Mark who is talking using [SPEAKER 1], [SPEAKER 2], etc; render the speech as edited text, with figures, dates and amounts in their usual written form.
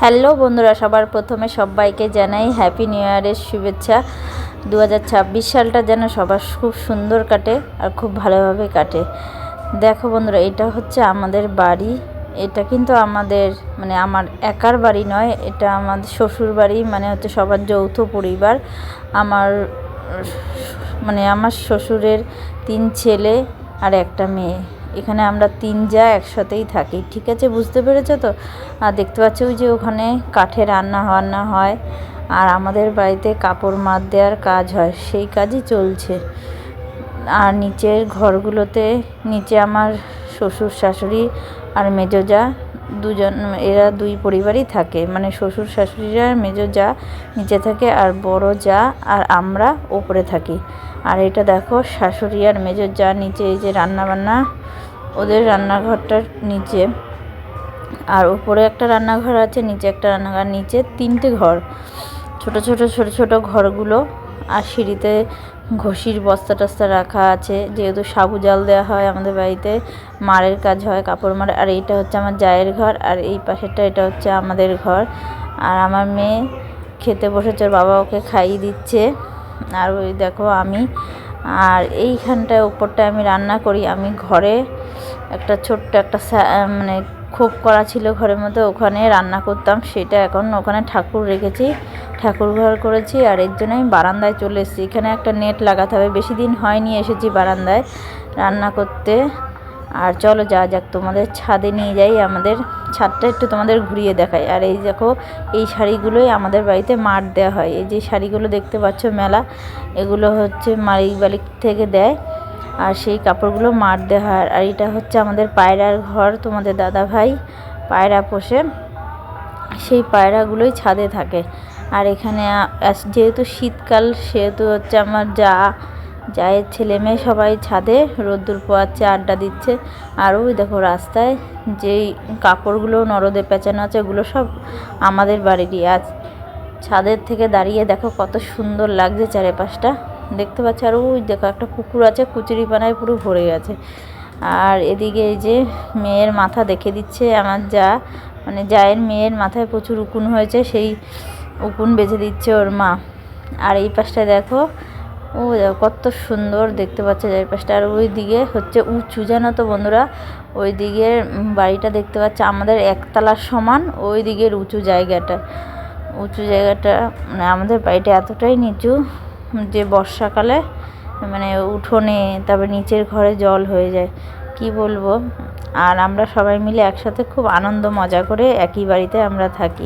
[SPEAKER 1] Hello বন্ধুরা, সবার প্রথমে সবাইকে জানাই হ্যাপি নিউ ইয়ারের শুভেচ্ছা। 2026 সালটা যেন সবার খুব সুন্দর কাটে আর খুব ভালোভাবে কাটে। দেখো বন্ধুরা, এটা হচ্ছে আমাদের বাড়ি। এটা কিন্তু আমাদের আমার একার বাড়ি নয়, এটা আমাদের শ্বশুর বাড়ি, হচ্ছে সবার যৌথ পরিবার। আমার আমার শ্বশুরের 3 ছেলে আর একটা মেয়ে। এখানে আমরা 3 যা একসাথেই থাকি, ঠিক আছে? বুঝতে পেরেছো তো? আর দেখতে পাচ্ছ ওই যে ওখানে কাঠে রান্না হয়, আর আমাদের বাড়িতে কাপড় মার দেওয়ার কাজ হয়, সেই কাজই চলছে। আর নিচের ঘরগুলোতে নিচে আমার শ্বশুর শাশুড়ি আর মেজো যা দুজন, এরা 2 পরিবারই থাকে, শ্বশুর শাশুড়িরা আর মেজো যা নিচে থাকে, আর বড় যা আর আমরা ওপরে থাকি। আর এটা দেখো শাশুড়ি আর মেজো যা নিচে, এই যে রান্নাবান্না ওদের রান্নাঘরটার নিচে, আর উপরে একটা রান্নাঘর আছে, নিচে একটা রান্নাঘর, নিচে 3টে ঘর, ছোট ছোট ঘরগুলো। আর সিঁড়িতে ঘষির বস্তা টস্তা রাখা আছে, যেহেতু সাবু জাল দেওয়া হয় আমাদের বাড়িতে, মারের কাজ হয়, কাপড় মারে। আর এইটা হচ্ছে আমার জায়ের ঘর, আর এই পাশেরটা এটা হচ্ছে আমাদের ঘর। আর আমার মেয়ে খেতে বসেছে, ওর বাবা ওকে খাইয়ে দিচ্ছে। আর ওই দেখো আমি, আর এইখানটায় উপরটায় আমি রান্না করি। আমি ঘরে একটা ছোট্ট একটা খোপ করা ছিল ঘরের মধ্যে, ওখানে রান্না করতাম। সেটা এখন ওখানে ঠাকুর রেখেছি, ঠাকুর ঘর করেছি। আর এর জন্য আমি বারান্দায় চলে এসেছি। এখানে একটা নেট লাগাতে হবে, বেশি দিন হয়নি এসেছি বারান্দায় রান্না করতে। আর চলো যা যাক, তোমাদের ছাদে নিয়ে যাই, আমাদের ছাদটা একটু তোমাদের ঘুরিয়ে দেখাই। আর এই দেখো, এই শাড়িগুলোই আমাদের বাড়িতে মার দেওয়া হয়। এই যে শাড়িগুলো দেখতে পাচ্ছ মেলা, এগুলো হচ্ছে মালিক বালিক থেকে দেয়, আর সেই কাপড়গুলো মার দেওয়া হয়। আর এটা হচ্ছে আমাদের পায়রার ঘর, তোমাদের দাদা ভাই পায়রা পোষে, সেই পায়রাগুলোই ছাদে থাকে। আর এখানে যেহেতু শীতকাল, সেহেতু হচ্ছে আমার জায়ের ছেলে মেয়ে সবাই ছাদে রোদ্দুর পোয়াচ্ছে, আড্ডা দিচ্ছে। আর ওই দেখো রাস্তায় যেই কাপড়গুলো নরদে পেঁচানো আছে, ওগুলো সব আমাদের বাড়িরই। আজ ছাদের থেকে দাঁড়িয়ে দেখো কত সুন্দর লাগছে চারিপাশটা, দেখতে পাচ্ছ। আর ওই দেখো একটা পুকুর আছে, কুচুরিপানায় পুরো ভরে গেছে। আর এদিকে এই যে মেয়ের মাথা দেখে দিচ্ছে আমার জায়ের মেয়ের মাথায় প্রচুর উকুন হয়েছে, সেই উকুন বেঁধে দিচ্ছে ওর মা। আর এই পাশটা দেখো, ও কত সুন্দর দেখতে পাচ্ছে চারিপাশটা। আর ওই দিকে হচ্ছে উঁচু, জানো তো বন্ধুরা, ওই দিকের বাড়িটা দেখতে পাচ্ছে আমাদের একতলার সমান, ওই দিকের উঁচু জায়গাটা আমাদের বাড়িটা এতটাই নিচু যে বর্ষাকালে উঠোনে, তারপর নিচের ঘরে জল হয়ে যায়, কি বলবো। আর আমরা সবাই মিলে একসাথে খুব আনন্দ মজা করে একই বাড়িতে আমরা থাকি।